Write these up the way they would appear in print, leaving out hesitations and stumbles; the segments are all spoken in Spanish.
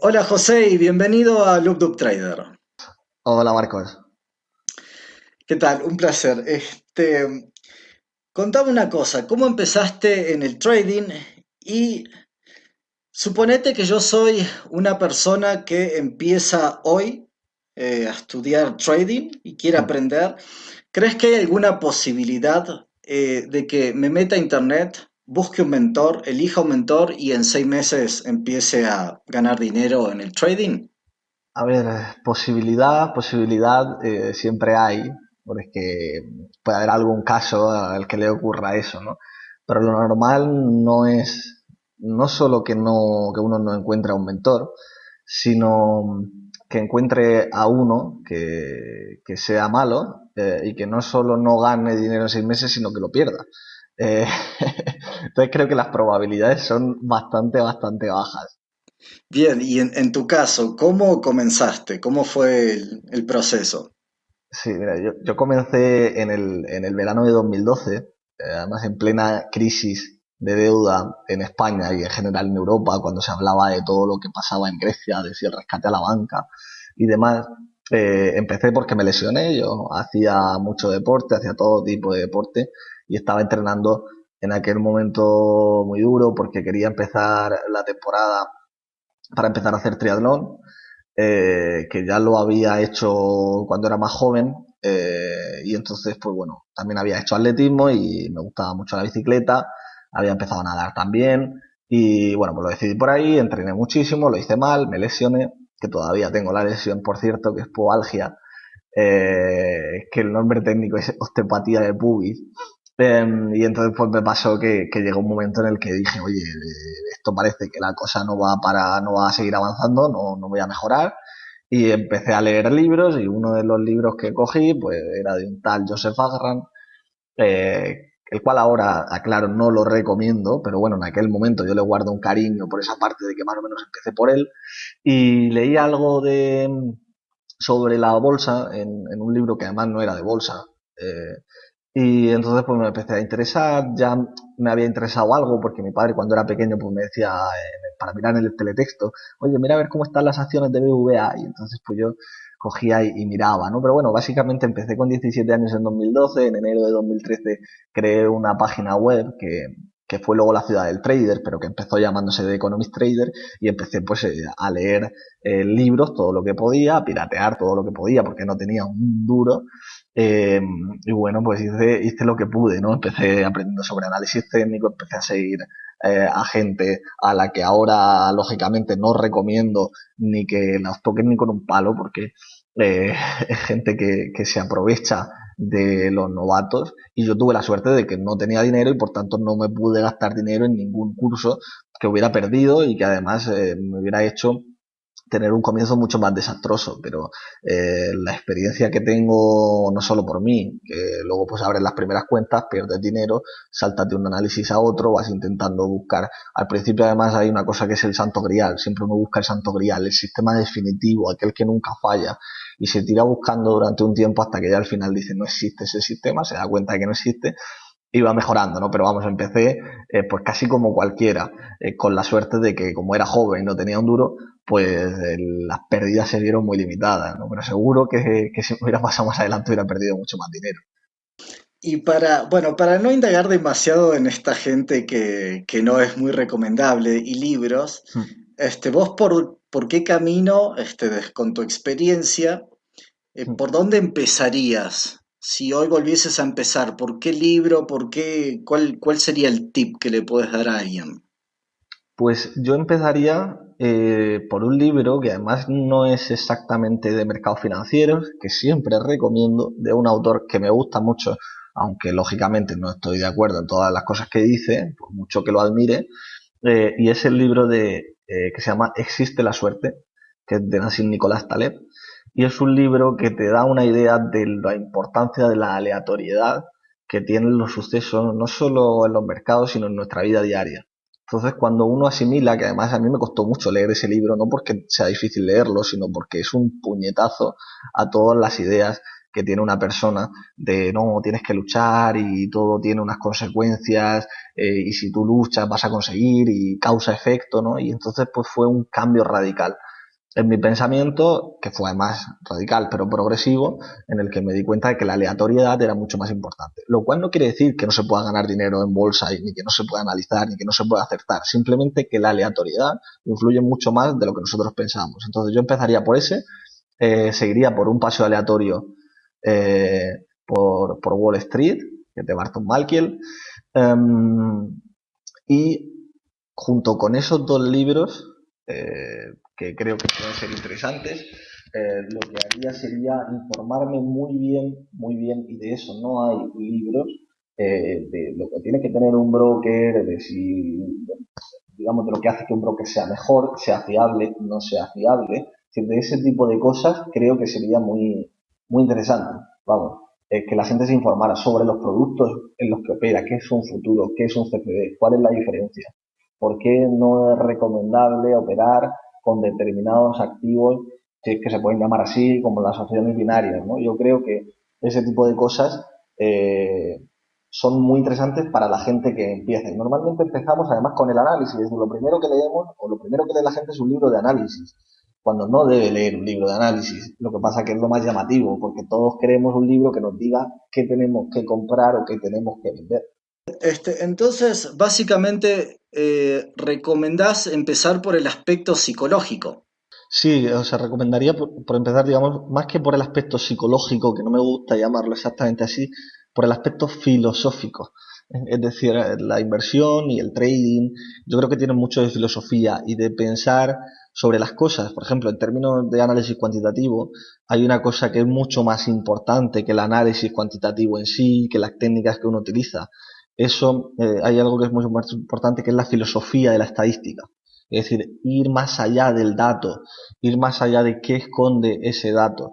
Hola José y bienvenido a Loop Trader. Hola Marcos. ¿Qué tal? Un placer. Contame una cosa, ¿cómo empezaste en el trading? Y suponete que yo soy una persona que empieza hoy a estudiar trading y quiere Hmm. aprender. ¿Crees que hay alguna posibilidad de que me meta a internet, busque un mentor, elija un mentor y en 6 meses empiece a ganar dinero en el trading? A ver, posibilidad siempre hay, porque puede haber algún caso al que le ocurra eso, ¿no? Pero lo normal no es, no solo que uno no encuentre a un mentor, sino que encuentre a uno que sea malo y que no solo no gane dinero en 6 meses, sino que lo pierda. Eh, entonces creo que las probabilidades son bastante bajas. Bien, y en tu caso, ¿cómo comenzaste? ¿Cómo fue el proceso? Sí, mira, yo comencé en el verano de 2012, además en plena crisis de deuda en España y en general en Europa, cuando se hablaba de todo lo que pasaba en Grecia, de si el rescate a la banca y demás. Empecé porque me lesioné, yo hacía mucho deporte, hacía todo tipo de deporte y estaba entrenando en aquel momento muy duro porque quería empezar la temporada para empezar a hacer triatlón, que ya lo había hecho cuando era más joven, y entonces pues bueno, también había hecho atletismo y me gustaba mucho la bicicleta, había empezado a nadar también y bueno, pues lo decidí por ahí, entrené muchísimo, lo hice mal, me lesioné, que todavía tengo la lesión por cierto, que es pubalgia, que el nombre técnico es osteopatía de pubis. Y entonces pues me pasó que llegó un momento en el que dije, oye, esto parece que la cosa no va a seguir avanzando, no voy a mejorar. Y empecé a leer libros y uno de los libros que cogí pues era de un tal Joseph Agran, el cual ahora, aclaro, no lo recomiendo, pero bueno, en aquel momento yo le guardo un cariño por esa parte de que más o menos empecé por él. Y leí algo sobre la bolsa en un libro que además no era de bolsa. Eh, y entonces pues me empecé a interesar, ya me había interesado algo porque mi padre cuando era pequeño pues me decía para mirar en el teletexto, oye, mira a ver cómo están las acciones de BVA y entonces pues yo cogía y miraba, ¿no? Pero bueno, básicamente empecé con 17 años en 2012, en enero de 2013 creé una página web que fue luego la ciudad del trader, pero que empezó llamándose The Economist Trader y empecé pues a leer libros todo lo que podía, a piratear todo lo que podía porque no tenía un duro. Eh, y bueno, pues hice lo que pude, ¿no? Empecé aprendiendo sobre análisis técnico, empecé a seguir a gente a la que ahora, lógicamente, no recomiendo ni que las toquen ni con un palo, porque es gente que se aprovecha de los novatos y yo tuve la suerte de que no tenía dinero y por tanto no me pude gastar dinero en ningún curso que hubiera perdido y que además me hubiera hecho tener un comienzo mucho más desastroso, pero la experiencia que tengo, no solo por mí, que luego pues abres las primeras cuentas, pierdes dinero, saltas de un análisis a otro, vas intentando buscar. Al principio además hay una cosa que es el santo grial, siempre uno busca el santo grial, el sistema definitivo, aquel que nunca falla, y se tira buscando durante un tiempo hasta que ya al final dice no existe ese sistema, se da cuenta de que no existe iba mejorando, ¿no? Pero vamos, empecé pues casi como cualquiera, con la suerte de que como era joven y no tenía un duro, pues las pérdidas se vieron muy limitadas, ¿no? Pero seguro que si me hubiera pasado más adelante hubiera perdido mucho más dinero. Y bueno, para no indagar demasiado en esta gente que no es muy recomendable y libros, vos por qué camino, con tu experiencia, ¿por dónde empezarías? Si hoy volvieses a empezar, ¿por qué libro? ¿Cuál sería el tip que le puedes dar a alguien? Pues yo empezaría por un libro que además no es exactamente de mercados financieros, que siempre recomiendo, de un autor que me gusta mucho, aunque lógicamente no estoy de acuerdo en todas las cosas que dice, por mucho que lo admire, y es el libro que se llama Existe la suerte, que es de Nassim Nicolás Taleb, y es un libro que te da una idea de la importancia de la aleatoriedad que tienen los sucesos, no solo en los mercados, sino en nuestra vida diaria. Entonces, cuando uno asimila, que además a mí me costó mucho leer ese libro, no porque sea difícil leerlo, sino porque es un puñetazo a todas las ideas que tiene una persona de no, tienes que luchar y todo tiene unas consecuencias y si tú luchas vas a conseguir y causa-efecto, ¿no? Y entonces pues fue un cambio radical. en mi pensamiento, que fue además radical pero progresivo, en el que me di cuenta de que la aleatoriedad era mucho más importante. Lo cual no quiere decir que no se pueda ganar dinero en bolsa, ni que no se pueda analizar, ni que no se pueda acertar. Simplemente que la aleatoriedad influye mucho más de lo que nosotros pensamos. Entonces yo empezaría por ese, seguiría por un paseo aleatorio por Wall Street, que es de Barton Malkiel, y junto con esos dos libros, que creo que pueden ser interesantes, lo que haría sería informarme muy bien, y de eso no hay libros, de lo que tiene que tener un broker, de si, digamos, de lo que hace que un broker sea mejor, sea fiable, no sea fiable. De ese tipo de cosas creo que sería muy interesante. Vamos, que la gente se informara sobre los productos en los que opera, qué es un futuro, qué es un CFD, cuál es la diferencia, por qué no es recomendable operar con determinados activos, si es que se pueden llamar así, como las opciones binarias, ¿no? Yo creo que ese tipo de cosas son muy interesantes para la gente que empieza. Y normalmente empezamos además con el análisis. Lo primero que leemos o lo primero que lee la gente es un libro de análisis, cuando no debe leer un libro de análisis. Lo que pasa que es lo más llamativo, porque todos queremos un libro que nos diga qué tenemos que comprar o qué tenemos que vender. Entonces, básicamente, recomendás empezar por el aspecto psicológico. Sí, o sea, recomendaría por empezar, digamos, más que por el aspecto psicológico, que no me gusta llamarlo exactamente así, por el aspecto filosófico. Es decir, la inversión y el trading, yo creo que tienen mucho de filosofía y de pensar sobre las cosas. Por ejemplo, en términos de análisis cuantitativo, hay una cosa que es mucho más importante que el análisis cuantitativo en sí, que las técnicas que uno utiliza. Eso, hay algo que es mucho más importante, que es la filosofía de la estadística. Es decir, ir más allá del dato, ir más allá de qué esconde ese dato.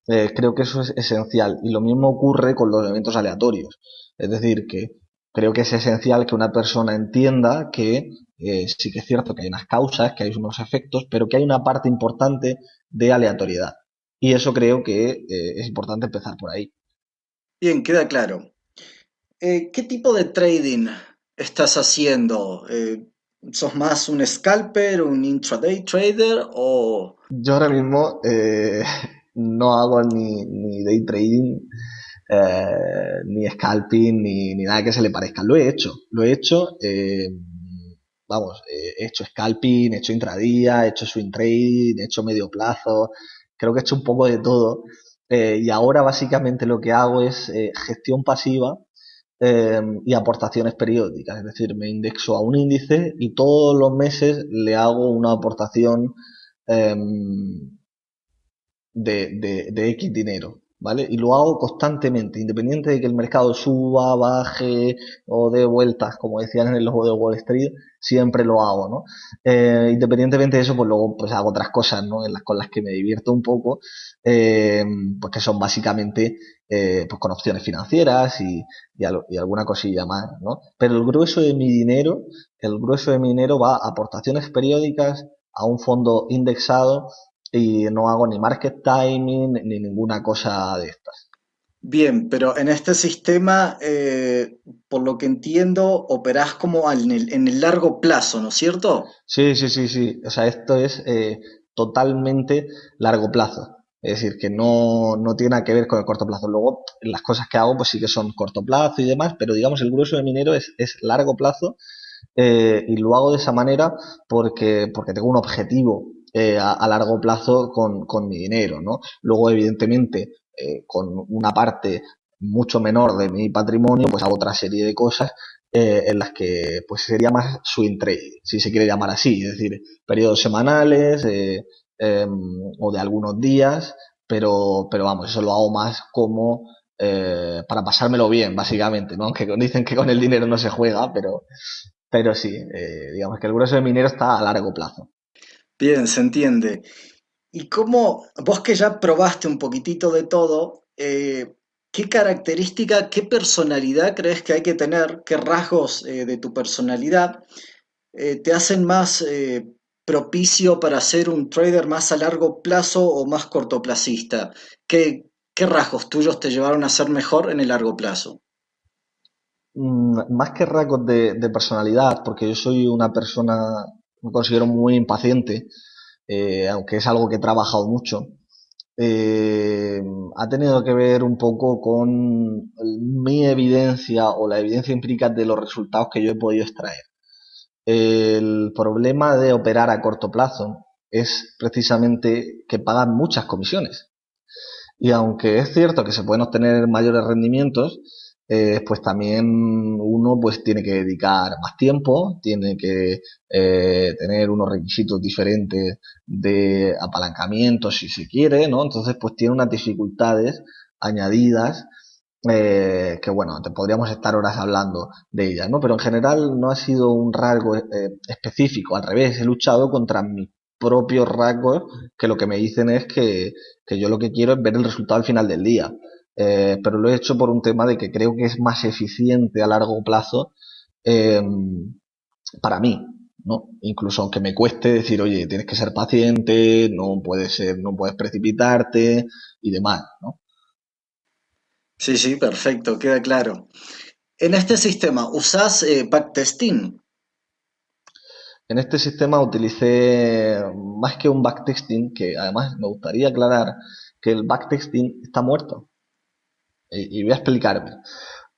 Creo que eso es esencial. Y lo mismo ocurre con los eventos aleatorios. Es decir, que creo que es esencial que una persona entienda que sí que es cierto que hay unas causas, que hay unos efectos, pero que hay una parte importante de aleatoriedad. Y eso creo que es importante empezar por ahí. Bien, queda claro. ¿Qué tipo de trading estás haciendo? ¿Sos más un scalper, un intraday trader o... Yo ahora mismo no hago ni day trading, ni scalping, ni nada que se le parezca. Lo he hecho, vamos, he hecho scalping, he hecho intradía, he hecho swing trading, he hecho medio plazo, creo que he hecho un poco de todo. Y ahora básicamente lo que hago es gestión pasiva y aportaciones periódicas, es decir, me indexo a un índice y todos los meses le hago una aportación eh, de X dinero, ¿vale? Y lo hago constantemente, independiente de que el mercado suba, baje o dé vueltas, como decían en el logo de Wall Street, siempre lo hago, ¿no? Independientemente de eso, pues luego pues hago otras cosas, ¿no? Con las que me divierto un poco, eh, pues que son básicamente pues con opciones financieras y alguna cosilla más, ¿no? Pero el grueso de mi dinero va a aportaciones periódicas a un fondo indexado y no hago ni market timing ni ninguna cosa de estas. Bien, pero en este sistema, por lo que entiendo, operás como en el largo plazo, ¿no es cierto? Sí, sí, sí, sí. O sea, esto es totalmente largo plazo. Es decir, que no tiene nada que ver con el corto plazo. Luego, las cosas que hago, pues sí que son corto plazo y demás, pero digamos, el grueso de minero es largo plazo, y lo hago de esa manera porque tengo un objetivo a largo plazo con mi dinero, ¿no? Luego, evidentemente, con una parte mucho menor de mi patrimonio, pues hago otra serie de cosas en las que pues sería más swing trade, si se quiere llamar así, es decir, periodos semanales o de algunos días, pero vamos, eso lo hago más como para pasármelo bien, básicamente, ¿no? Aunque dicen que con el dinero no se juega, pero sí, digamos que el grueso de minero está a largo plazo. Bien, se entiende. ¿Y cómo, vos que ya probaste un poquitito de todo, qué característica, qué personalidad crees que hay que tener, qué rasgos de tu personalidad te hacen más propicio para ser un trader más a largo plazo o más cortoplacista? ¿Qué rasgos tuyos te llevaron a ser mejor en el largo plazo? Más que rasgos de personalidad, porque yo soy una persona, me considero muy impaciente, aunque es algo que he trabajado mucho, eh, ha tenido que ver un poco con mi evidencia o la evidencia empírica de los resultados que yo he podido extraer. El problema de operar a corto plazo es precisamente que pagan muchas comisiones. Y aunque es cierto que se pueden obtener mayores rendimientos, pues también uno pues tiene que dedicar más tiempo, tiene que tener unos requisitos diferentes de apalancamiento si se quiere, ¿no? Entonces pues tiene unas dificultades añadidas que bueno, te podríamos estar horas hablando de ellas, ¿no? Pero en general no ha sido un rasgo específico, al revés, he luchado contra mis propios rasgos que lo que me dicen es que yo lo que quiero es ver el resultado al final del día. Pero lo he hecho por un tema de que creo que es más eficiente a largo plazo eh, para mí, ¿no? Incluso aunque me cueste decir, oye, tienes que ser paciente, no puedes ser, no puedes precipitarte y demás, ¿no? Sí, sí, perfecto, queda claro. En este sistema, ¿usás backtesting? En este sistema utilicé más que un backtesting, que además me gustaría aclarar que el backtesting está muerto. Y voy a explicarme.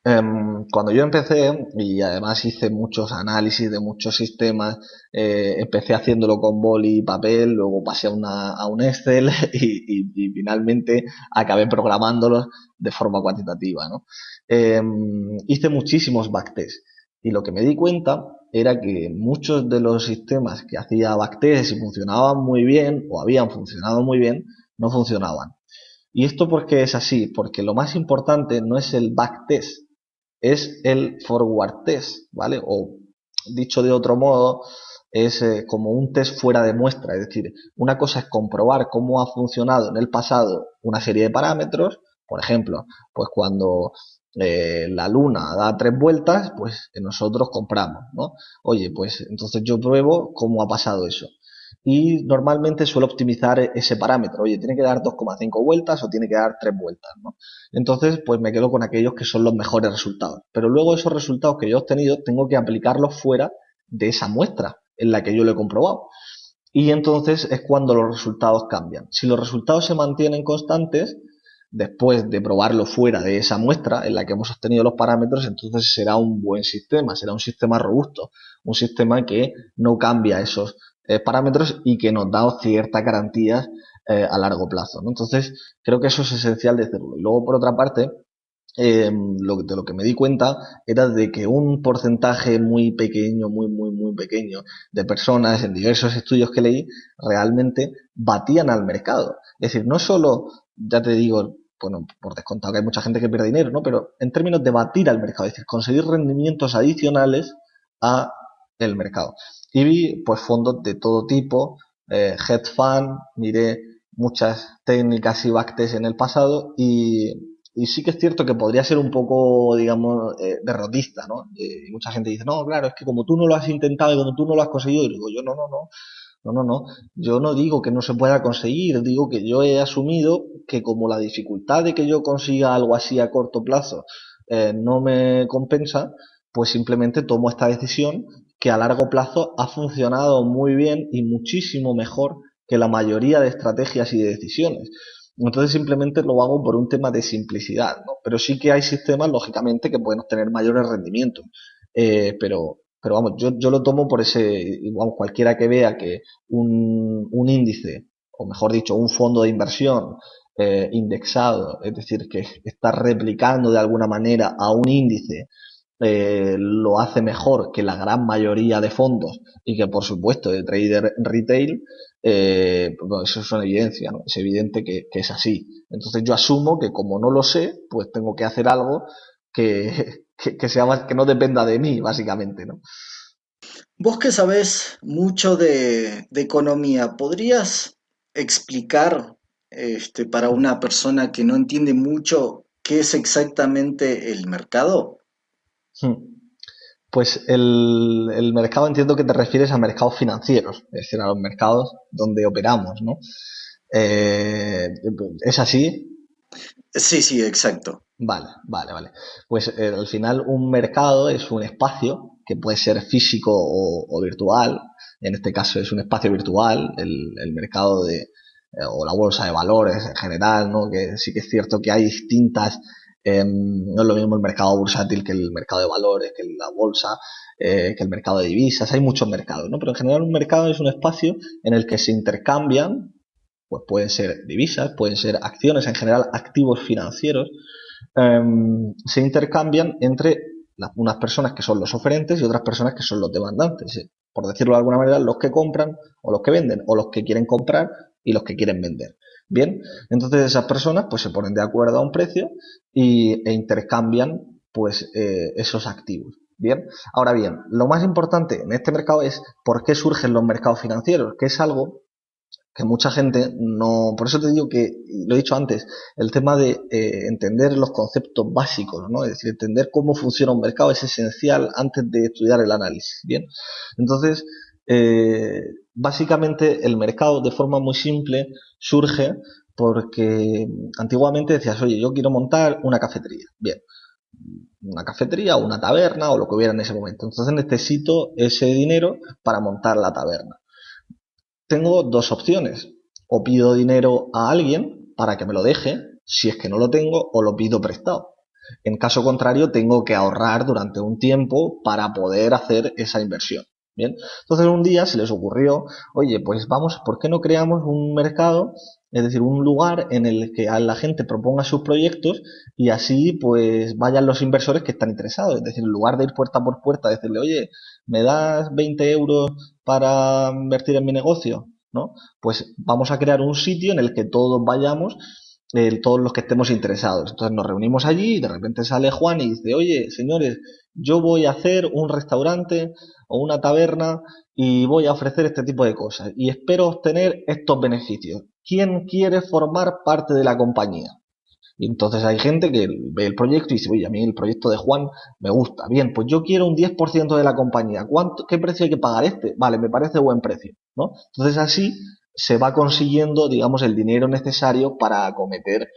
Cuando yo empecé, y además hice muchos análisis de muchos sistemas, empecé haciéndolo con boli y papel, luego pasé a un Excel y finalmente acabé programándolos de forma cuantitativa, ¿no? Hice muchísimos backtests y lo que me di cuenta era que muchos de los sistemas que hacía backtests y funcionaban muy bien o habían funcionado muy bien, no funcionaban. ¿Y esto por qué es así? Porque lo más importante no es el backtest, es el forward test, ¿vale? O dicho de otro modo, es como un test fuera de muestra, es decir, una cosa es comprobar cómo ha funcionado en el pasado una serie de parámetros, por ejemplo, pues cuando la luna da 3 vueltas, pues nosotros compramos, ¿no? Oye, pues entonces yo pruebo cómo ha pasado eso. Y normalmente suelo optimizar ese parámetro. Oye, tiene que dar 2,5 vueltas o tiene que dar 3 vueltas, ¿no? Entonces, pues me quedo con aquellos que son los mejores resultados. Pero luego esos resultados que yo he obtenido tengo que aplicarlos fuera de esa muestra en la que yo lo he comprobado. Y entonces es cuando los resultados cambian. Si los resultados se mantienen constantes, después de probarlo fuera de esa muestra en la que hemos obtenido los parámetros, entonces será un buen sistema, será un sistema robusto, un sistema que no cambia esos parámetros y que nos da ciertas garantías a largo plazo, ¿no? Entonces, creo que eso es esencial decirlo. Y luego, por otra parte, de lo que me di cuenta era de que un porcentaje muy pequeño, muy pequeño de personas en diversos estudios que leí realmente batían al mercado. Es decir, no solo, ya te digo, bueno, por descontado que hay mucha gente que pierde dinero, ¿no? Pero en términos de batir al mercado, es decir, conseguir rendimientos adicionales a el mercado. Y vi pues fondos de todo tipo, hedge fund, miré muchas técnicas y backtests en el pasado y sí que es cierto que podría ser un poco, digamos, derrotista, ¿no? Y mucha gente dice, no, claro, es que como tú no lo has intentado y como tú no lo has conseguido, y digo yo, no. Yo no digo que no se pueda conseguir, digo que yo he asumido que como la dificultad de que yo consiga algo así a corto plazo no me compensa, pues simplemente tomo esta decisión que a largo plazo ha funcionado muy bien y muchísimo mejor que la mayoría de estrategias y de decisiones. Entonces simplemente lo hago por un tema de simplicidad, ¿no? Pero sí que hay sistemas, lógicamente, que pueden obtener mayores rendimientos. Pero vamos, yo lo tomo por ese, vamos, cualquiera que vea que un índice, o mejor dicho, un fondo de inversión indexado, es decir, que está replicando de alguna manera a un índice, lo hace mejor que la gran mayoría de fondos y que por supuesto de trader retail, pues eso es una evidencia, ¿no? Es evidente que es así. Entonces yo asumo que como no lo sé, pues tengo que hacer algo que sea más, que no dependa de mí, básicamente, ¿no? Vos que sabés mucho de economía, ¿podrías explicar para una persona que no entiende mucho qué es exactamente el mercado? Pues el mercado entiendo que te refieres a mercados financieros, es decir, a los mercados donde operamos, ¿no? ¿Es así? Sí, sí, exacto. Vale. Pues al final un mercado es un espacio que puede ser físico o virtual, en este caso es un espacio virtual, el mercado o la bolsa de valores en general, ¿no? Que sí que es cierto que hay distintas, no es lo mismo el mercado bursátil que el mercado de valores, que la bolsa, que el mercado de divisas, hay muchos mercados, ¿no? Pero en general un mercado es un espacio en el que se intercambian, pues pueden ser divisas, pueden ser acciones, en general activos financieros, se intercambian entre unas personas que son los oferentes y otras personas que son los demandantes. Por decirlo de alguna manera, los que compran o los que venden, o los que quieren comprar y los que quieren vender. Bien, entonces esas personas pues se ponen de acuerdo a un precio e intercambian pues esos activos. Bien, ahora bien, lo más importante en este mercado es por qué surgen los mercados financieros, que es algo que mucha gente no, por eso te digo que, lo he dicho antes, el tema de entender los conceptos básicos, ¿no? Es decir, entender cómo funciona un mercado es esencial antes de estudiar el análisis, ¿bien? Entonces, básicamente el mercado de forma muy simple surge porque antiguamente decías, oye, yo quiero montar una cafetería, bien, una cafetería o una taberna o lo que hubiera en ese momento, entonces necesito ese dinero para montar la taberna. Tengo dos opciones. O pido dinero a alguien para que me lo deje, si es que no lo tengo, o lo pido prestado. En caso contrario, tengo que ahorrar durante un tiempo para poder hacer esa inversión. Bien, entonces un día se les ocurrió, oye, pues vamos, ¿por qué no creamos un mercado, es decir, un lugar en el que a la gente proponga sus proyectos y así pues vayan los inversores que están interesados? Es decir, en lugar de ir puerta por puerta, decirle, oye, ¿me das 20 euros para invertir en mi negocio? ¿No? Pues vamos a crear un sitio en el que todos vayamos, todos los que estemos interesados. Entonces nos reunimos allí y de repente sale Juan y dice, oye, señores, yo voy a hacer un restaurante o una taberna y voy a ofrecer este tipo de cosas y espero obtener estos beneficios. ¿Quién quiere formar parte de la compañía? Y entonces hay gente que ve el proyecto y dice, oye, a mí el proyecto de Juan me gusta. Bien, pues yo quiero un 10% de la compañía. ¿Qué precio hay que pagar este? Vale, me parece buen precio, ¿no? Entonces así se va consiguiendo, digamos, el dinero necesario para acometer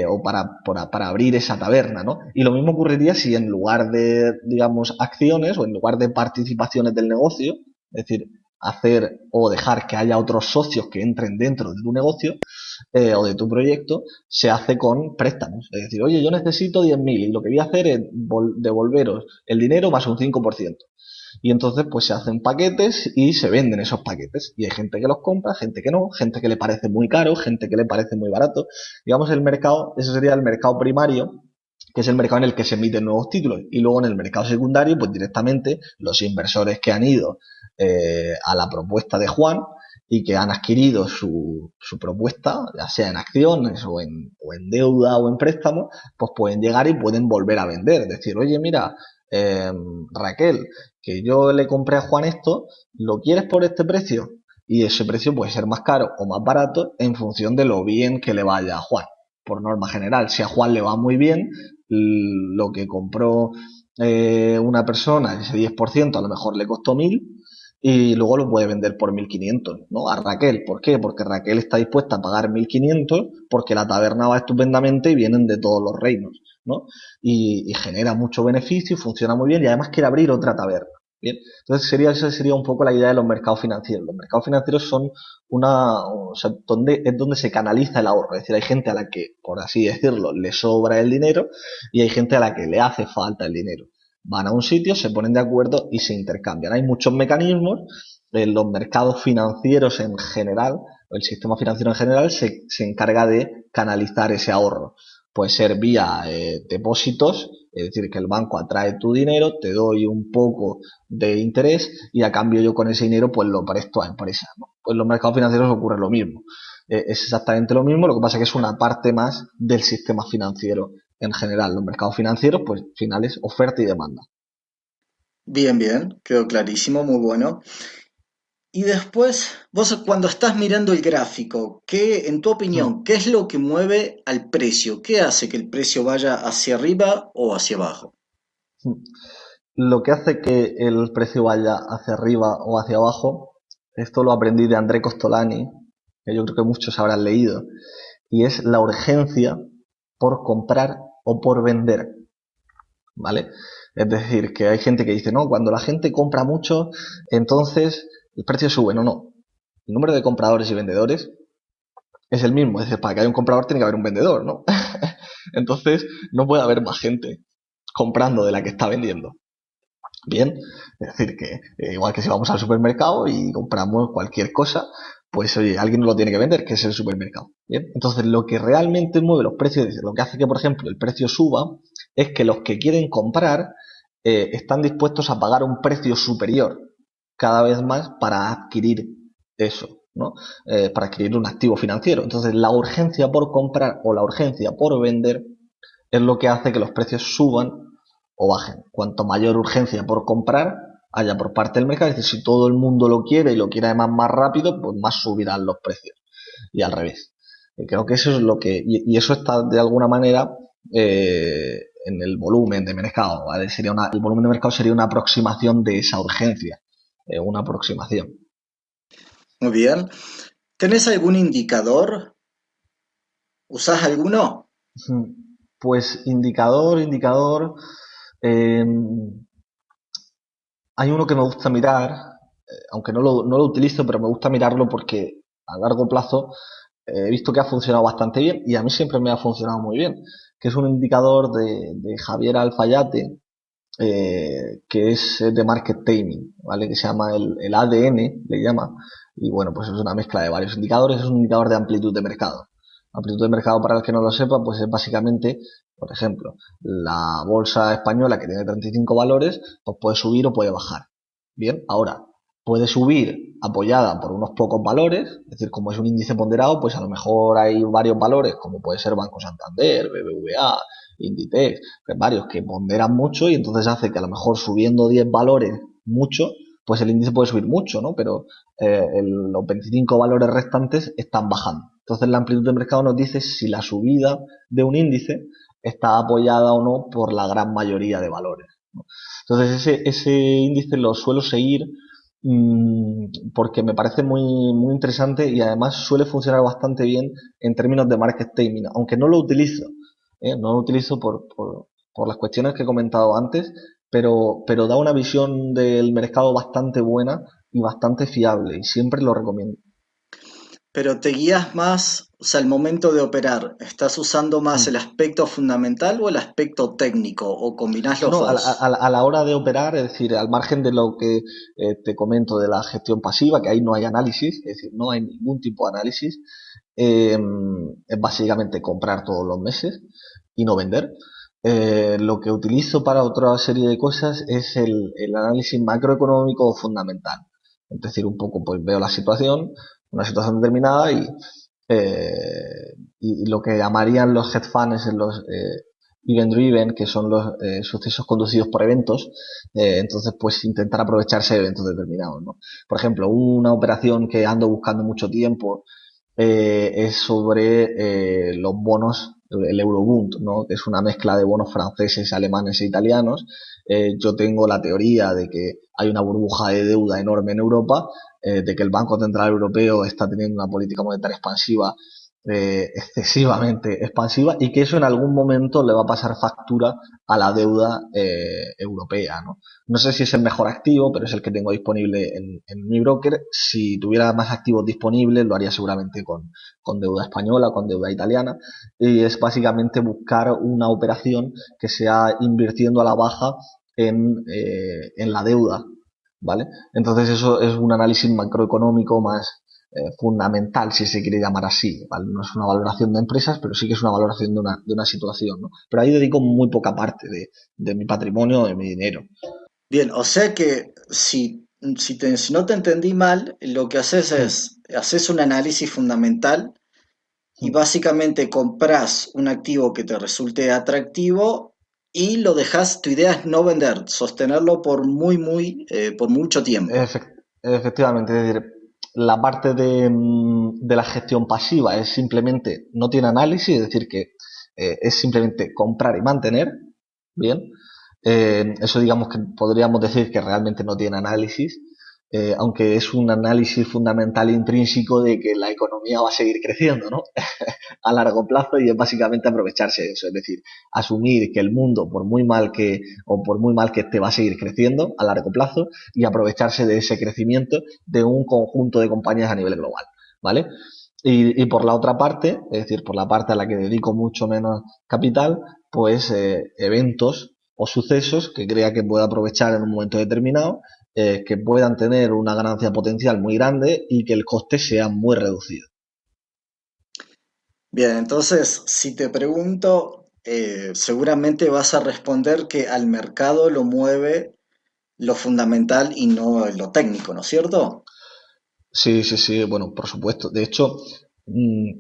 o para abrir esa taberna, ¿no? Y lo mismo ocurriría si en lugar de, digamos, acciones o en lugar de participaciones del negocio, es decir, hacer o dejar que haya otros socios que entren dentro de tu negocio, o de tu proyecto, se hace con préstamos. Es decir, oye, yo necesito 10.000 y lo que voy a hacer es devolveros el dinero más un 5%. Y entonces pues se hacen paquetes y se venden esos paquetes. Y hay gente que los compra, gente que no, gente que le parece muy caro, gente que le parece muy barato. Digamos el mercado, ese sería el mercado primario, que es el mercado en el que se emiten nuevos títulos. Y luego en el mercado secundario, pues directamente los inversores que han ido a la propuesta de Juan y que han adquirido su propuesta, ya sea en acciones o en deuda o en préstamo, pues pueden llegar y pueden volver a vender. Es decir, oye, mira, Raquel, que yo le compré a Juan esto, ¿lo quieres por este precio? Y ese precio puede ser más caro o más barato en función de lo bien que le vaya a Juan. Por norma general, si a Juan le va muy bien, lo que compró una persona, ese 10% a lo mejor le costó 1.000 y luego lo puede vender por 1.500, ¿no? A Raquel. ¿Por qué? Porque Raquel está dispuesta a pagar 1.500 porque la taberna va estupendamente y vienen de todos los reinos, ¿no? Y genera mucho beneficio y funciona muy bien y además quiere abrir otra taberna. Bien, entonces esa sería un poco la idea de los mercados financieros. Los mercados financieros son o sea, es donde se canaliza el ahorro. Es decir, hay gente a la que, por así decirlo, le sobra el dinero y hay gente a la que le hace falta el dinero. Van a un sitio, se ponen de acuerdo y se intercambian. Hay muchos mecanismos. Los mercados financieros en general, o el sistema financiero en general, se encarga de canalizar ese ahorro. Puede ser vía depósitos, es decir, que el banco atrae tu dinero, te doy un poco de interés y a cambio yo con ese dinero pues lo presto a empresas, ¿no? Pues en los mercados financieros ocurre lo mismo. Es exactamente lo mismo, lo que pasa es que es una parte más del sistema financiero en general. Los mercados financieros, pues, finales, oferta y demanda. Bien, bien, quedó clarísimo, muy bueno. Y después, vos cuando estás mirando el gráfico, en tu Hmm. opinión, qué es lo que mueve al precio? ¿Qué hace que el precio vaya hacia arriba o hacia abajo? Lo que hace que el precio vaya hacia arriba o hacia abajo, esto lo aprendí de André Costolani, que yo creo que muchos habrán leído, y es la urgencia por comprar o por vender, ¿vale? Es decir, que hay gente que dice, no, cuando la gente compra mucho, entonces el precio sube, no. El número de compradores y vendedores es el mismo. Es decir, para que haya un comprador tiene que haber un vendedor, ¿no? Entonces, no puede haber más gente comprando de la que está vendiendo. Bien, es decir, que igual que si vamos al supermercado y compramos cualquier cosa, pues oye, alguien nos lo tiene que vender, que es el supermercado. Bien, entonces lo que realmente mueve los precios, lo que hace que, por ejemplo, el precio suba, es que los que quieren comprar están dispuestos a pagar un precio superior cada vez más para adquirir eso, ¿no? Para adquirir un activo financiero. Entonces, la urgencia por comprar o la urgencia por vender es lo que hace que los precios suban o bajen. Cuanto mayor urgencia por comprar haya por parte del mercado, es decir, si todo el mundo lo quiere y lo quiere además más rápido, pues más subirán los precios. Y al revés. Creo que eso es lo que... Y eso está de alguna manera en el volumen de mercado, ¿vale? El volumen de mercado sería una aproximación de esa urgencia. Una aproximación. Muy bien. ¿Tenés algún indicador? ¿Usás alguno? Pues indicador. Eh, Hay uno que me gusta mirar, aunque no lo utilizo, pero me gusta mirarlo porque a largo plazo he visto que ha funcionado bastante bien y a mí siempre me ha funcionado muy bien, que es un indicador de Javier Alfayate, que es de market timing, ¿vale? Que se llama el ADN, le llama, y bueno, pues es una mezcla de varios indicadores, es un indicador de amplitud de mercado. Amplitud de mercado, para el que no lo sepa, pues es básicamente, por ejemplo, la bolsa española que tiene 35 valores, pues puede subir o puede bajar. Bien, ahora, puede subir apoyada por unos pocos valores, es decir, como es un índice ponderado, pues a lo mejor hay varios valores, como puede ser Banco Santander, BBVA, Inditex, pues varios que ponderan mucho y entonces hace que a lo mejor subiendo 10 valores mucho, pues el índice puede subir mucho, ¿no? Pero los 25 valores restantes están bajando. Entonces la amplitud de mercado nos dice si la subida de un índice está apoyada o no por la gran mayoría de valores, ¿no? Entonces ese índice lo suelo seguir porque me parece muy interesante y además suele funcionar bastante bien en términos de market timing, aunque no lo utilizo. No lo utilizo por las cuestiones que he comentado antes, pero da una visión del mercado bastante buena y bastante fiable y siempre lo recomiendo. Pero te guías más, o sea, al momento de operar, ¿estás usando más el Mm. aspecto fundamental o el aspecto técnico? ¿O combinás los No, dos? a la hora de operar, es decir, al margen de lo que te comento de la gestión pasiva, que ahí no hay análisis, es decir, no hay ningún tipo de análisis, eh, es básicamente comprar todos los meses y no vender. Lo que utilizo para otra serie de cosas es el análisis macroeconómico fundamental. Es decir, un poco pues veo la situación, una situación determinada y lo que llamarían los hedge funds en los event driven, que son los sucesos conducidos por eventos, entonces pues intentar aprovecharse de eventos determinados, ¿no? Por ejemplo, una operación que ando buscando mucho tiempo es sobre los bonos, el Eurobond, ¿no? Que es una mezcla de bonos franceses, alemanes e italianos. Yo tengo la teoría de que hay una burbuja de deuda enorme en Europa, de que el Banco Central Europeo está teniendo una política monetaria expansiva, excesivamente expansiva, y que eso en algún momento le va a pasar factura a la deuda europea, ¿no? No sé si es el mejor activo, pero es el que tengo disponible en mi broker. Si tuviera más activos disponibles, lo haría seguramente con deuda española, con deuda italiana. Y es básicamente buscar una operación que sea invirtiendo a la baja en la deuda, ¿vale? Entonces eso es un análisis macroeconómico más fundamental, si se quiere llamar así, ¿vale? No es una valoración de empresas, pero sí que es una valoración de una situación, ¿no? Pero ahí dedico muy poca parte de mi patrimonio, de mi dinero. Bien, o sea que si no te entendí mal, lo que haces Hmm, es, haces un análisis fundamental y hmm. básicamente compras un activo que te resulte atractivo y lo dejas, tu idea es no vender, sostenerlo por mucho tiempo. Efectivamente, es decir, la parte de la gestión pasiva es simplemente, no tiene análisis, es decir, que es simplemente comprar y mantener, ¿bien? Eso digamos que podríamos decir que realmente no tiene análisis. aunque es un análisis fundamental e intrínseco de que la economía va a seguir creciendo, ¿no? A largo plazo, y es básicamente aprovecharse de eso, es decir, asumir que el mundo, por muy mal que esté, va a seguir creciendo a largo plazo y aprovecharse de ese crecimiento de un conjunto de compañías a nivel global, ¿vale? Y por la otra parte, es decir, por la parte a la que dedico mucho menos capital, pues eventos o sucesos que crea que pueda aprovechar en un momento determinado, que puedan tener una ganancia potencial muy grande y que el coste sea muy reducido. Bien, entonces, si te pregunto, seguramente vas a responder que al mercado lo mueve lo fundamental y no lo técnico, ¿no es cierto? Sí, sí, sí, bueno, por supuesto. De hecho, mmm,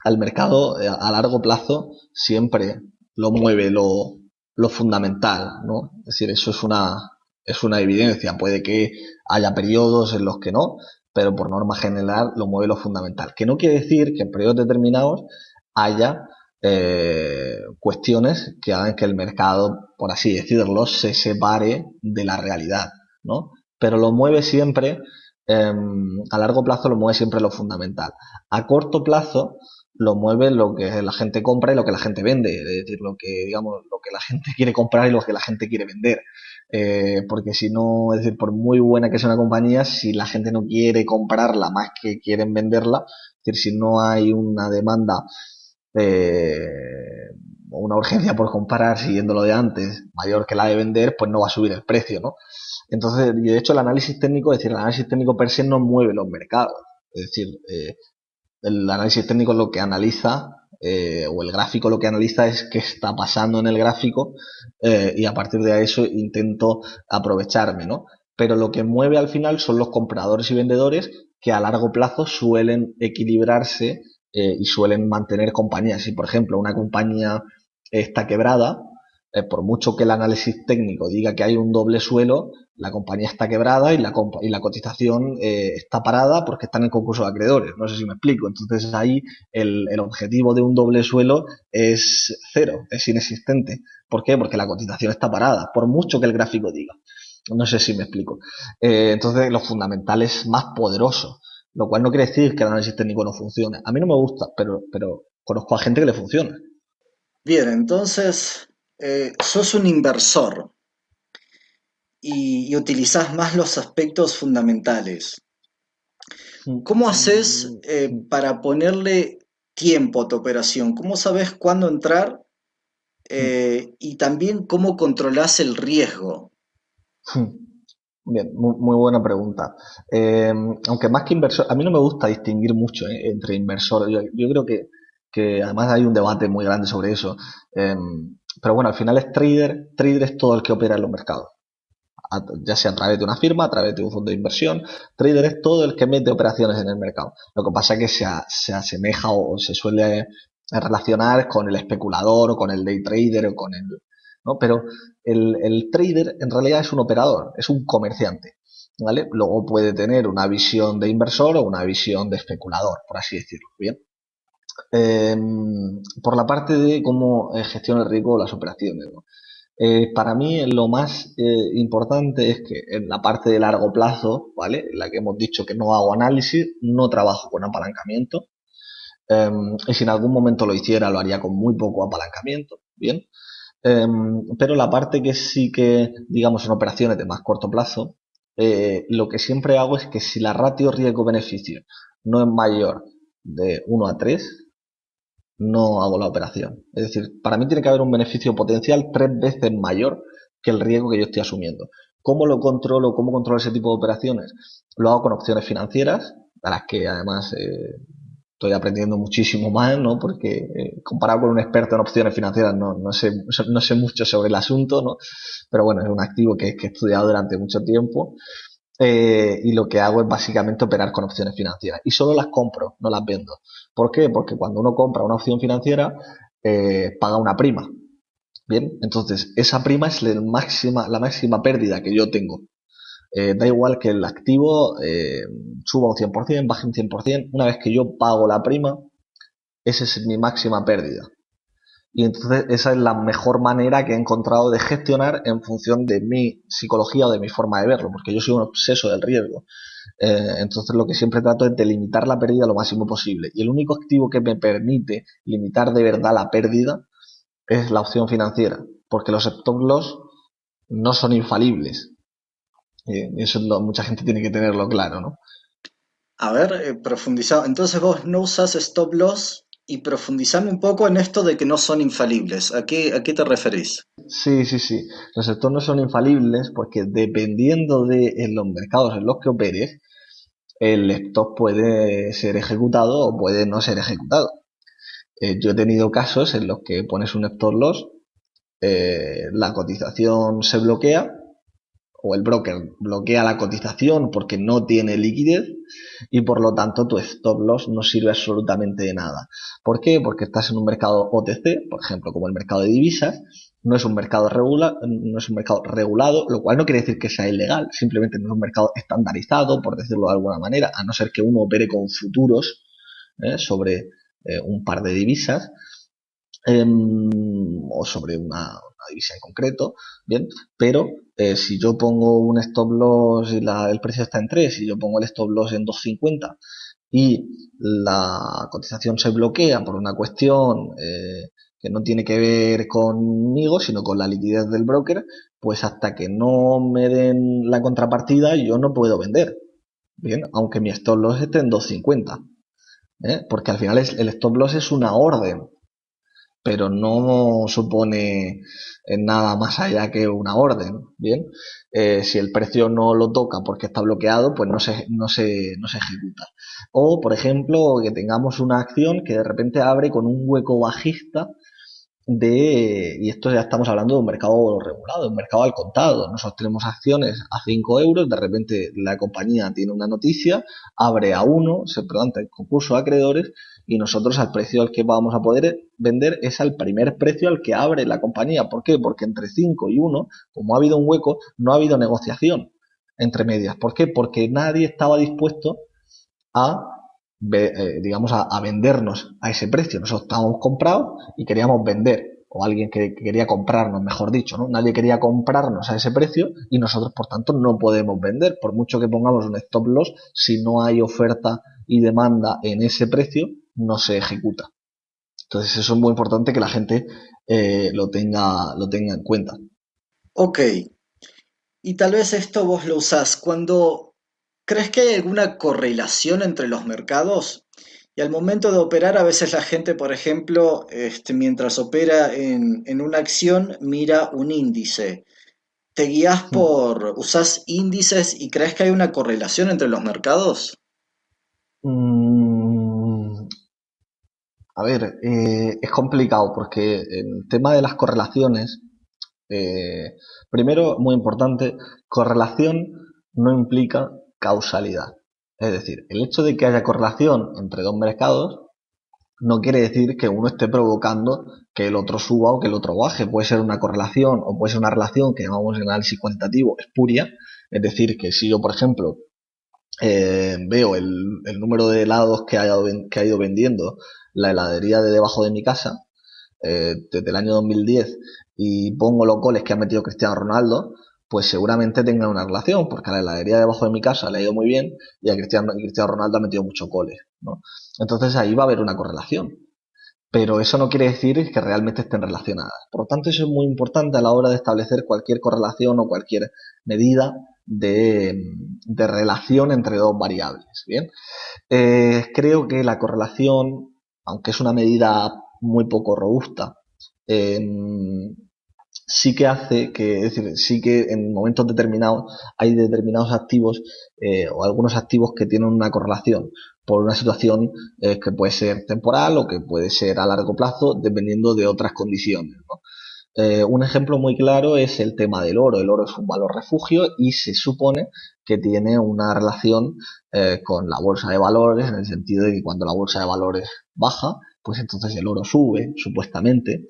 al mercado a largo plazo siempre lo mueve lo fundamental, ¿no? Es decir, eso es una evidencia. Puede que haya periodos en los que no, pero por norma general lo mueve lo fundamental. Que no quiere decir que en periodos determinados haya cuestiones que hagan que el mercado, por así decirlo, se separe de la realidad, ¿no? Pero lo mueve siempre, a largo plazo lo mueve siempre lo fundamental. A corto plazo lo mueve lo que la gente compra y lo que la gente vende, es decir, lo que, digamos, lo que la gente quiere comprar y lo que la gente quiere vender. Porque si no, es decir, por muy buena que sea una compañía, si la gente no quiere comprarla más que quieren venderla, es decir, si no hay una demanda o una urgencia por comprar siguiendo lo de antes mayor que la de vender, pues no va a subir el precio, ¿no? Entonces, y de hecho el análisis técnico, es decir, el análisis técnico per se no mueve los mercados. Es decir, el análisis técnico lo que analiza, o el gráfico lo que analiza es qué está pasando en el gráfico, y a partir de eso intento aprovecharme, ¿no? Pero lo que mueve al final son los compradores y vendedores que a largo plazo suelen equilibrarse, y suelen mantener compañías. Si por ejemplo una compañía está quebrada, por mucho que el análisis técnico diga que hay un doble suelo, la compañía está quebrada y la cotización está parada porque está en el concurso de acreedores. No sé si me explico. Entonces ahí el objetivo de un doble suelo es cero, es inexistente. ¿Por qué? Porque la cotización está parada, por mucho que el gráfico diga. No sé si me explico. Entonces lo fundamental es más poderoso, lo cual no quiere decir que el análisis técnico no funcione. A mí no me gusta, pero conozco a gente que le funciona. Bien, entonces, sos un inversor y utilizás más los aspectos fundamentales. ¿Cómo haces para ponerle tiempo a tu operación? ¿Cómo sabes cuándo entrar y también cómo controlás el riesgo? Bien, muy buena pregunta. Eh, Aunque más que inversor, a mí no me gusta distinguir mucho entre inversor. Yo creo que además hay un debate muy grande sobre eso. Eh, pero bueno, al final es trader. Trader es todo el que opera en los mercados, ya sea a través de una firma, a través de un fondo de inversión. Trader es todo el que mete operaciones en el mercado. Lo que pasa es que se asemeja o se suele relacionar con el especulador o con el day trader o con el, ¿no? Pero el trader en realidad es un operador, es un comerciante, ¿vale? Luego puede tener una visión de inversor o una visión de especulador, por así decirlo, ¿bien? Eh, por la parte de cómo gestiona el riesgo las operaciones, ¿no? Para mí lo más importante es que en la parte de largo plazo, ¿vale? En la que hemos dicho que no hago análisis, no trabajo con apalancamiento, y si en algún momento lo hiciera, lo haría con muy poco apalancamiento, ¿bien? Pero la parte que sí que, digamos, en operaciones de más corto plazo, lo que siempre hago es que si la ratio riesgo-beneficio no es mayor de 1 a 3, no hago la operación. Es decir, para mí tiene que haber un beneficio potencial 3 veces mayor que el riesgo que yo estoy asumiendo. ¿Cómo lo controlo? ¿Cómo controlo ese tipo de operaciones? Lo hago con opciones financieras, a las que además estoy aprendiendo muchísimo más, ¿no? Porque comparado con un experto en opciones financieras no sé mucho sobre el asunto, ¿no? Pero bueno, es un activo que he estudiado durante mucho tiempo, y lo que hago es básicamente operar con opciones financieras. Y solo las compro, no las vendo. ¿Por qué? Porque cuando uno compra una opción financiera, paga una prima. Bien, entonces esa prima es la máxima pérdida que yo tengo. Da igual que el activo suba un 100%, baje un 100%. Una vez que yo pago la prima, esa es mi máxima pérdida. Y entonces esa es la mejor manera que he encontrado de gestionar en función de mi psicología o de mi forma de verlo, porque yo soy un obseso del riesgo. Entonces lo que siempre trato es de limitar la pérdida lo máximo posible. Y el único activo que me permite limitar de verdad la pérdida es la opción financiera, porque los stop loss no son infalibles. Eso mucha gente tiene que tenerlo claro, ¿no? A ver, profundizado. Entonces vos no usas stop loss y profundizame un poco en esto de que no son infalibles. A qué te referís? Sí, sí, sí. Los stop no son infalibles porque dependiendo de en los mercados en los que operes, el stop puede ser ejecutado o puede no ser ejecutado. Yo he tenido casos en los que pones un stop loss, la cotización se bloquea o el broker bloquea la cotización porque no tiene liquidez y por lo tanto tu stop loss no sirve absolutamente de nada. ¿Por qué? Porque estás en un mercado OTC, por ejemplo, como el mercado de divisas, no es un mercado no es un mercado regulado, lo cual no quiere decir que sea ilegal, simplemente no es un mercado estandarizado, por decirlo de alguna manera, a no ser que uno opere con futuros sobre un par de divisas, o sobre una divisa en concreto, bien, pero si yo pongo un stop loss y el precio está en 3 y yo pongo el stop loss en 2,50 y la cotización se bloquea por una cuestión que no tiene que ver conmigo, sino con la liquidez del broker, pues hasta que no me den la contrapartida yo no puedo vender, bien, aunque mi stop loss esté en 2,50, porque al final el stop loss es una orden, pero no supone nada más allá que una orden, ¿bien? Si el precio no lo toca porque está bloqueado, pues no se ejecuta. O, por ejemplo, que tengamos una acción que de repente abre con un hueco bajista y esto ya estamos hablando de un mercado regulado, un mercado al contado. Nosotros tenemos acciones a 5 euros, de repente la compañía tiene una noticia, abre a 1, se presenta el concurso de acreedores y nosotros al precio al que vamos a poder vender es al primer precio al que abre la compañía. ¿Por qué? Porque entre 5 y 1, como ha habido un hueco, no ha habido negociación entre medias. ¿Por qué? Porque nadie estaba dispuesto a, digamos, a vendernos a ese precio. Nosotros estábamos comprados y queríamos vender, o alguien que quería comprarnos, mejor dicho, ¿no? Nadie quería comprarnos a ese precio y nosotros, por tanto, no podemos vender. Por mucho que pongamos un stop loss, si no hay oferta y demanda en ese precio, no se ejecuta. Entonces, eso es muy importante que la gente lo tenga en cuenta. Ok, y tal vez esto vos lo usás cuando crees que hay alguna correlación entre los mercados y al momento de operar a veces la gente, por ejemplo, mientras opera en una acción, mira un índice. ¿Te guías usás índices y crees que hay una correlación entre los mercados? Mm, a ver, es complicado porque el tema de las correlaciones, eh, primero, muy importante, correlación no implica causalidad. Es decir, el hecho de que haya correlación entre dos mercados no quiere decir que uno esté provocando que el otro suba o que el otro baje. Puede ser una correlación o puede ser una relación que llamamos en análisis cuantitativo espuria. Es decir, que si yo, por ejemplo, veo el número de helados que ha ido vendiendo la heladería de debajo de mi casa desde el año 2010 y pongo los goles que ha metido Cristiano Ronaldo, pues seguramente tengan una relación, porque a la heladería debajo de mi casa le ha ido muy bien y Cristiano Ronaldo ha metido muchos goles, ¿no? Entonces ahí va a haber una correlación. Pero eso no quiere decir que realmente estén relacionadas. Por lo tanto, eso es muy importante a la hora de establecer cualquier correlación o cualquier medida de relación entre dos variables. Bien, creo que la correlación, aunque es una medida muy poco robusta, eh, sí que hace que, es decir, sí que en momentos determinados hay determinados activos o algunos activos que tienen una correlación por una situación que puede ser temporal o que puede ser a largo plazo, dependiendo de otras condiciones, ¿no? Un ejemplo muy claro es el tema del oro. El oro es un valor refugio y se supone que tiene una relación con la bolsa de valores, en el sentido de que cuando la bolsa de valores baja, pues entonces el oro sube, supuestamente,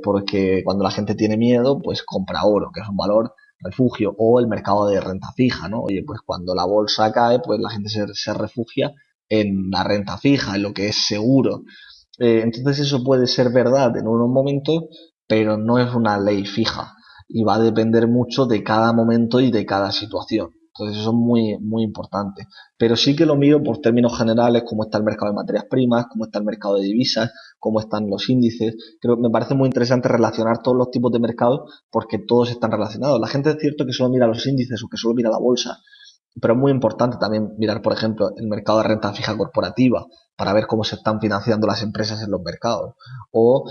porque cuando la gente tiene miedo, pues compra oro, que es un valor refugio, o el mercado de renta fija, ¿no? Oye, pues cuando la bolsa cae, pues la gente se refugia en la renta fija, en lo que es seguro. Entonces eso puede ser verdad en unos momentos, pero no es una ley fija y va a depender mucho de cada momento y de cada situación. Entonces eso es muy, muy importante. Pero sí que lo miro por términos generales, cómo está el mercado de materias primas, cómo está el mercado de divisas, cómo están los índices. Creo que me parece muy interesante relacionar todos los tipos de mercados porque todos están relacionados. La gente es cierto que solo mira los índices o que solo mira la bolsa, pero es muy importante también mirar, por ejemplo, el mercado de renta fija corporativa para ver cómo se están financiando las empresas en los mercados. O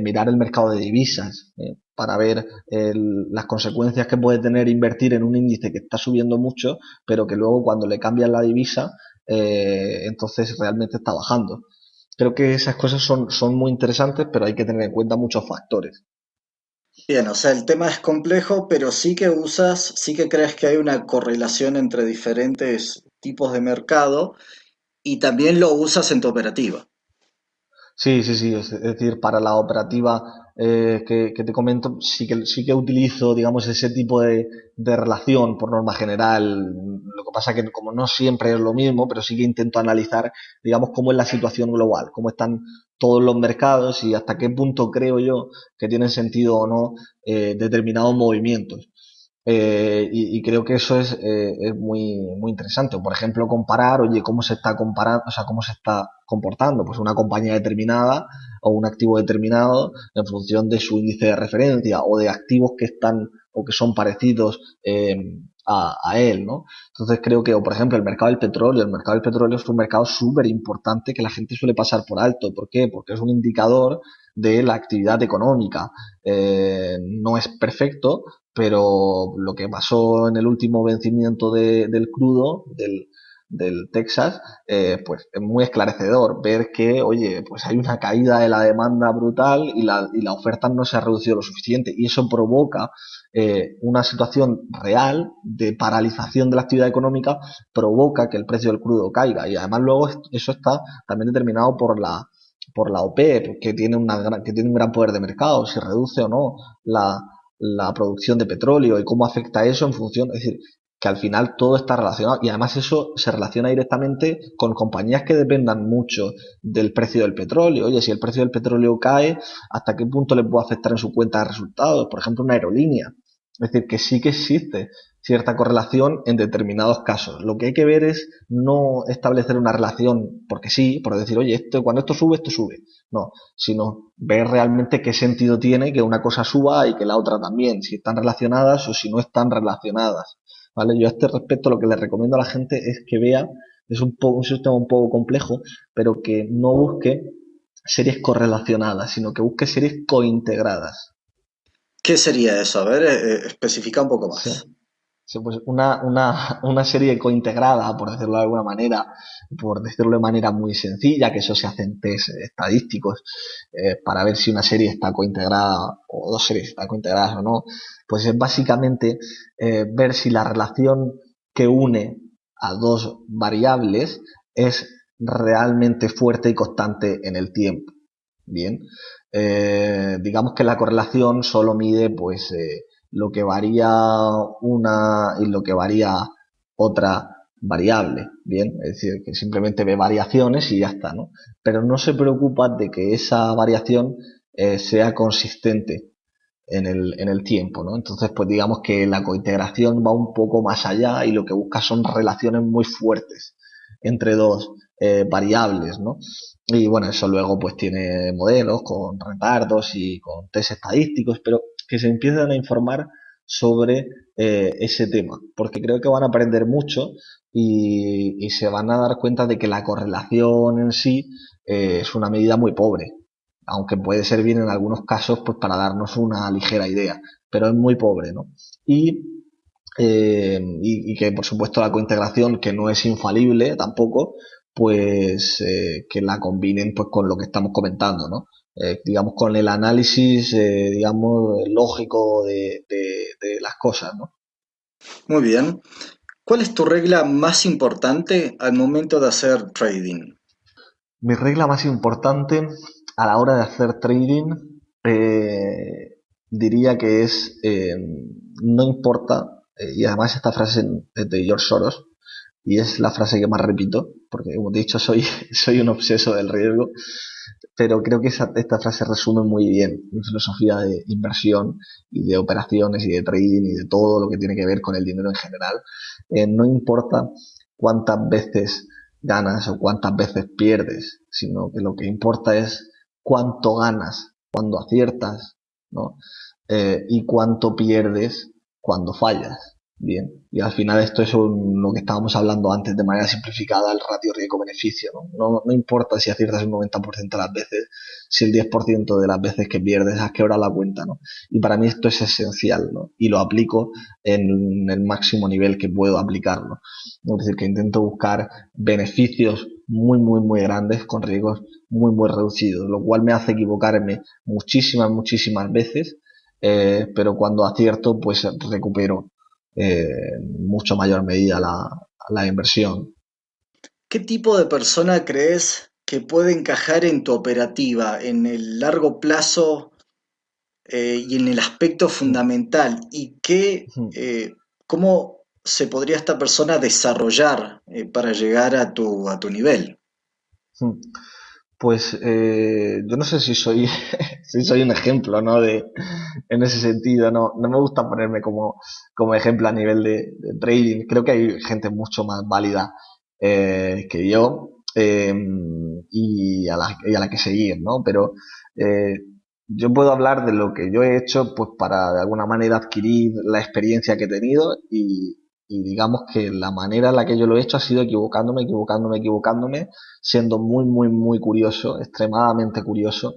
mirar el mercado de divisas para ver las consecuencias que puede tener invertir en un índice que está subiendo mucho, pero que luego cuando le cambian la divisa, entonces realmente está bajando. Creo que esas cosas son muy interesantes, pero hay que tener en cuenta muchos factores. Bien, o sea, el tema es complejo, pero sí que crees que hay una correlación entre diferentes tipos de mercado y también lo usas en tu operativa. Sí, sí, sí, es decir, para la operativa que te comento, sí que utilizo, digamos, ese tipo de relación por norma general. Lo que pasa que como no siempre es lo mismo, pero sí que intento analizar, digamos, cómo es la situación global, cómo están todos los mercados y hasta qué punto creo yo que tienen sentido o no determinados movimientos. Y creo que eso es muy, muy interesante. O, por ejemplo, comparar, oye, cómo se está comparando, o sea, cómo se está comportando, pues una compañía determinada o un activo determinado en función de su índice de referencia o de activos que están o que son parecidos a él, ¿no? Entonces creo que, o por ejemplo, el mercado del petróleo es un mercado súper importante que la gente suele pasar por alto. ¿Por qué? Porque es un indicador de la actividad económica. No es perfecto, pero lo que pasó en el último vencimiento del crudo, del Texas, pues es muy esclarecedor ver que, oye, pues hay una caída de la demanda brutal y la oferta no se ha reducido lo suficiente y eso provoca una situación real de paralización de la actividad económica, provoca que el precio del crudo caiga y además luego eso está también determinado por la OPEP, que tiene un gran poder de mercado, si reduce o no la producción de petróleo y cómo afecta eso en función, es decir, que al final todo está relacionado y además eso se relaciona directamente con compañías que dependan mucho del precio del petróleo. Oye, si el precio del petróleo cae, ¿hasta qué punto le puede afectar en su cuenta de resultados? Por ejemplo, una aerolínea. Es decir, que sí que existe cierta correlación en determinados casos. Lo que hay que ver es no establecer una relación porque sí, por decir, oye, cuando esto sube, esto sube. No, sino ver realmente qué sentido tiene que una cosa suba y que la otra también, si están relacionadas o si no están relacionadas. ¿Vale? Yo a este respecto lo que le recomiendo a la gente es que vea, es un sistema un poco complejo, pero que no busque series correlacionadas, sino que busque series cointegradas. ¿Qué sería eso? A ver, especifica un poco Sí. más. Sí, pues una serie cointegrada, por decirlo de alguna manera, por decirlo de manera muy sencilla, que eso se hace en test estadísticos para ver si una serie está cointegrada o dos series están cointegradas o no, pues es básicamente ver si la relación que une a dos variables es realmente fuerte y constante en el tiempo. Bien, digamos que la correlación solo mide pues lo que varía una y lo que varía otra variable, bien, es decir, que simplemente ve variaciones y ya está, ¿no? Pero no se preocupa de que esa variación sea consistente en el tiempo, ¿no? Entonces, pues digamos que la cointegración va un poco más allá y lo que busca son relaciones muy fuertes entre dos variables, ¿no? Y bueno, eso luego pues tiene modelos con retardos y con test estadísticos, pero que se empiezan a informar sobre ese tema, porque creo que van a aprender mucho y se van a dar cuenta de que la correlación en sí es una medida muy pobre, aunque puede servir en algunos casos pues para darnos una ligera idea, pero es muy pobre, ¿no? Y que por supuesto la cointegración, que no es infalible tampoco, pues que la combinen pues con lo que estamos comentando, ¿no? Digamos con el análisis, digamos, lógico de las cosas, ¿no? Muy bien. ¿Cuál es tu regla más importante al momento de hacer trading? Mi regla más importante a la hora de hacer trading diría que es no importa, y además esta frase es de George Soros, y es la frase que más repito, porque como te he dicho, soy un obseso del riesgo, pero creo que esta frase resume muy bien mi filosofía de inversión y de operaciones y de trading y de todo lo que tiene que ver con el dinero en general. No importa cuántas veces ganas o cuántas veces pierdes, sino que lo que importa es cuánto ganas cuando aciertas, ¿no? Y cuánto pierdes cuando fallas. Bien, y al final esto es lo que estábamos hablando antes de manera simplificada, el ratio riesgo-beneficio, ¿no? No importa si aciertas un 90% de las veces, si el 10% de las veces que pierdes has quebrado la cuenta, ¿no? Y para mí esto es esencial, ¿no? Y lo aplico en el máximo nivel que puedo aplicarlo. Es decir, que intento buscar beneficios muy, muy, muy grandes con riesgos muy, muy reducidos, lo cual me hace equivocarme muchísimas, muchísimas veces, pero cuando acierto, pues recupero en mucho mayor medida la inversión. ¿Qué tipo de persona crees que puede encajar en tu operativa en el largo plazo y en el aspecto fundamental? ¿Y cómo se podría esta persona desarrollar para llegar a tu nivel? Pues yo no sé si soy, si soy un ejemplo, ¿no? En ese sentido, no me gusta ponerme como ejemplo a nivel de trading. Creo que hay gente mucho más válida que yo, y a la que seguir, ¿no? Pero eh, yo puedo hablar de lo que yo he hecho, pues para de alguna manera adquirir la experiencia que he tenido y digamos que la manera en la que yo lo he hecho ha sido equivocándome, equivocándome, equivocándome, siendo muy, muy, muy curioso, extremadamente curioso,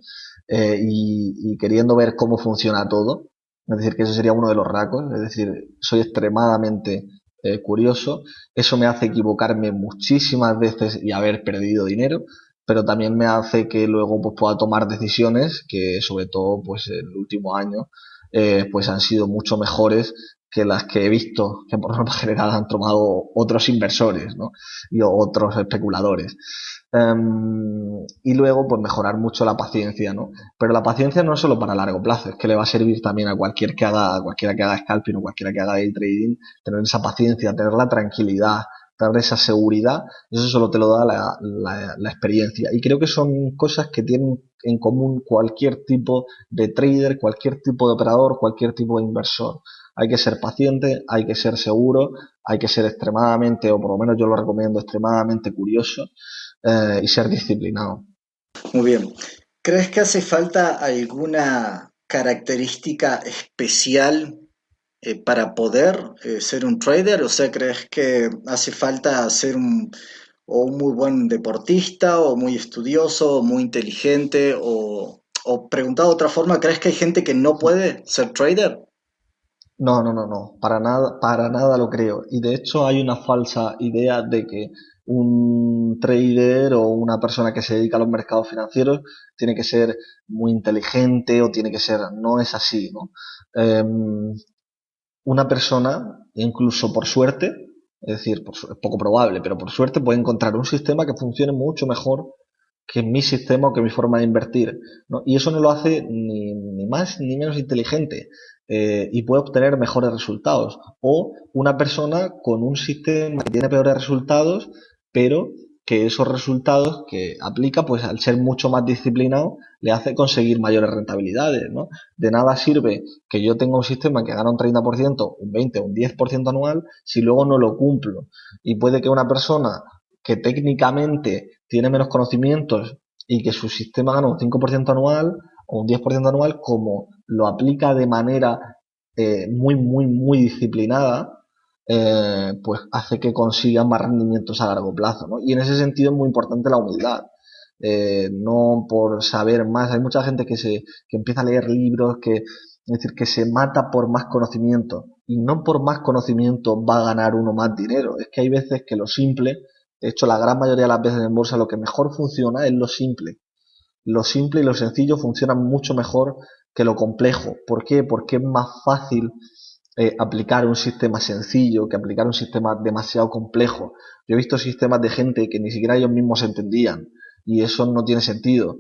y queriendo ver cómo funciona todo. Es decir, que ese sería uno de los rasgos. Es decir, soy extremadamente curioso. Eso me hace equivocarme muchísimas veces y haber perdido dinero, pero también me hace que luego pues, pueda tomar decisiones que, sobre todo, pues el último año, pues han sido mucho mejores que las que he visto que por norma general han tomado otros inversores, ¿no? Y otros especuladores. Y luego, pues mejorar mucho la paciencia, ¿no? Pero la paciencia no es solo para largo plazo, es que le va a servir también a cualquiera que haga scalping o cualquiera que haga day trading, tener esa paciencia, tener la tranquilidad, tener esa seguridad, eso solo te lo da la experiencia. Y creo que son cosas que tienen en común cualquier tipo de trader, cualquier tipo de operador, cualquier tipo de inversor. Hay que ser paciente, hay que ser seguro, hay que ser extremadamente, o por lo menos yo lo recomiendo, extremadamente curioso, y ser disciplinado. Muy bien. ¿Crees que hace falta alguna característica especial para poder ser un trader? O sea, ¿crees que hace falta ser o un muy buen deportista, o muy estudioso, o muy inteligente? O preguntado de otra forma, ¿crees que hay gente que no puede ser trader? No, para nada lo creo. Y de hecho hay una falsa idea de que un trader o una persona que se dedica a los mercados financieros tiene que ser muy inteligente o tiene que ser, no es así, ¿no? Una persona, incluso por suerte, es decir, es poco probable, pero por suerte puede encontrar un sistema que funcione mucho mejor que mi sistema o que mi forma de invertir, ¿no? Y eso no lo hace ni más ni menos inteligente, y puede obtener mejores resultados. O una persona con un sistema que tiene peores resultados, pero que esos resultados que aplica, pues al ser mucho más disciplinado, le hace conseguir mayores rentabilidades, ¿no? De nada sirve que yo tenga un sistema que gana un 30%, un 20, un 10% anual, si luego no lo cumplo. Y puede que una persona que técnicamente tiene menos conocimientos y que su sistema gana un 5% anual o un 10% anual, como lo aplica de manera muy, muy, muy disciplinada, pues hace que consiga más rendimientos a largo plazo, ¿no? Y en ese sentido es muy importante la humildad. No por saber más, hay mucha gente que empieza a leer libros, es decir, que se mata por más conocimiento, y no por más conocimiento va a ganar uno más dinero. Es que hay veces que lo simple, de hecho la gran mayoría de las veces en bolsa lo que mejor funciona es lo simple. Lo simple y lo sencillo funcionan mucho mejor que lo complejo. ¿Por qué? Porque es más fácil aplicar un sistema sencillo que aplicar un sistema demasiado complejo. Yo he visto sistemas de gente que ni siquiera ellos mismos entendían, y eso no tiene sentido.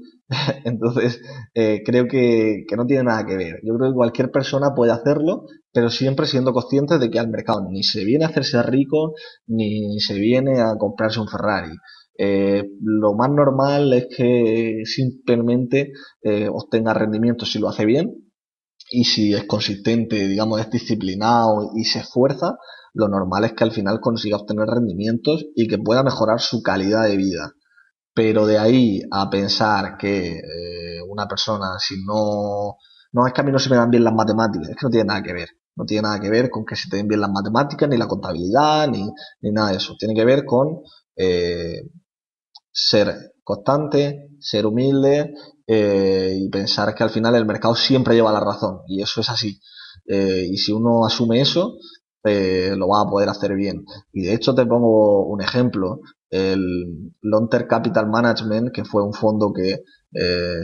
Entonces, creo que no tiene nada que ver. Yo creo que cualquier persona puede hacerlo, pero siempre siendo consciente de que al mercado ni se viene a hacerse rico, ni se viene a comprarse un Ferrari. Lo más normal es que simplemente obtenga rendimiento si lo hace bien, y si es consistente, digamos, es disciplinado y se esfuerza, lo normal es que al final consiga obtener rendimientos y que pueda mejorar su calidad de vida. Pero de ahí a pensar que una persona, si no, no es que a mí no se me dan bien las matemáticas, es que no tiene nada que ver. No tiene nada que ver con que se te den bien las matemáticas, ni la contabilidad, ni nada de eso. Tiene que ver con eh, ser constante, ser humilde, y pensar que al final el mercado siempre lleva la razón. Y eso es así. Y si uno asume eso, lo va a poder hacer bien. Y de hecho te pongo un ejemplo. El Long-Term Capital Management, que fue un fondo que,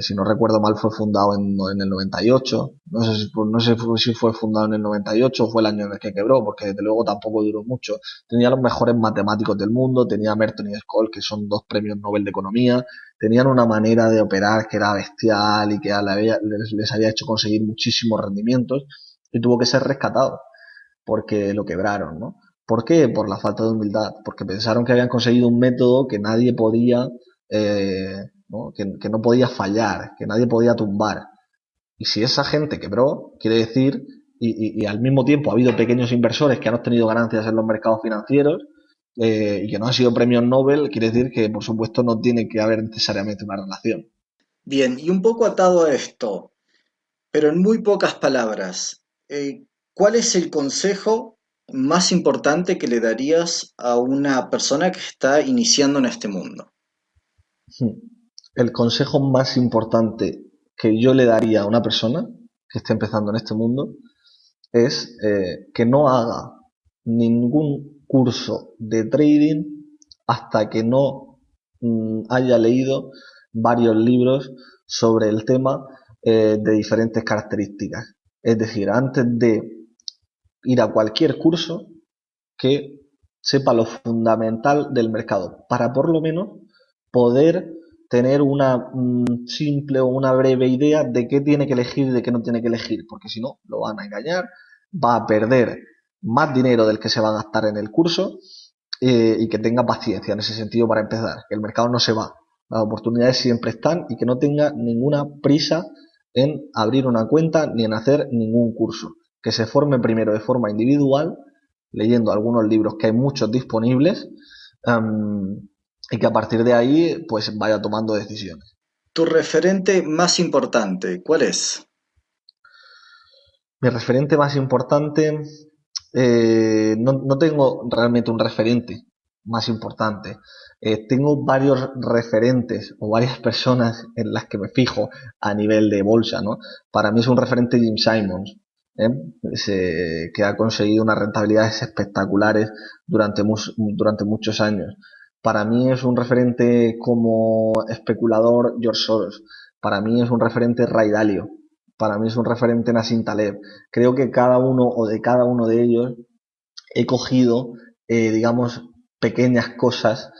si no recuerdo mal, fue fundado en el 98. No sé si fue fundado en el 98 o fue el año en el que quebró, porque desde luego tampoco duró mucho. Tenía los mejores matemáticos del mundo, tenía a Merton y Scholl, que son dos premios Nobel de Economía, tenían una manera de operar que era bestial y que les había hecho conseguir muchísimos rendimientos, y tuvo que ser rescatado porque lo quebraron, ¿no? ¿Por qué? Por la falta de humildad, porque pensaron que habían conseguido un método que nadie podía, ¿no? Que no podía fallar, que nadie podía tumbar. Y si esa gente quebró, quiere decir, y al mismo tiempo ha habido pequeños inversores que han obtenido ganancias en los mercados financieros, y que no han sido premios Nobel, quiere decir que, por supuesto, no tiene que haber necesariamente una relación. Bien, y un poco atado a esto, pero en muy pocas palabras, ¿cuál es el consejo más importante que le darías a una persona que está iniciando en este mundo? El consejo más importante que yo le daría a una persona que esté empezando en este mundo es que no haga ningún curso de trading hasta que no haya leído varios libros sobre el tema, de diferentes características. Es decir, antes de ir a cualquier curso, que sepa lo fundamental del mercado, para por lo menos poder tener una simple o una breve idea de qué tiene que elegir y de qué no tiene que elegir, porque si no, lo van a engañar, va a perder más dinero del que se va a gastar en el curso, y que tenga paciencia en ese sentido para empezar, que el mercado no se va, las oportunidades siempre están, y que no tenga ninguna prisa en abrir una cuenta ni en hacer ningún curso, que se forme primero de forma individual, leyendo algunos libros, que hay muchos disponibles, y que a partir de ahí pues vaya tomando decisiones. Tu referente más importante, ¿cuál es? Mi referente más importante, no tengo realmente un referente más importante. Tengo varios referentes o varias personas en las que me fijo a nivel de bolsa, ¿no? Para mí es un referente Jim Simons, ¿eh? Que ha conseguido unas rentabilidades espectaculares durante muchos años. Para mí es un referente como especulador George Soros. Para mí es un referente Ray Dalio. Para mí es un referente Nassim Taleb. Creo que cada uno de ellos he cogido, digamos, pequeñas cosas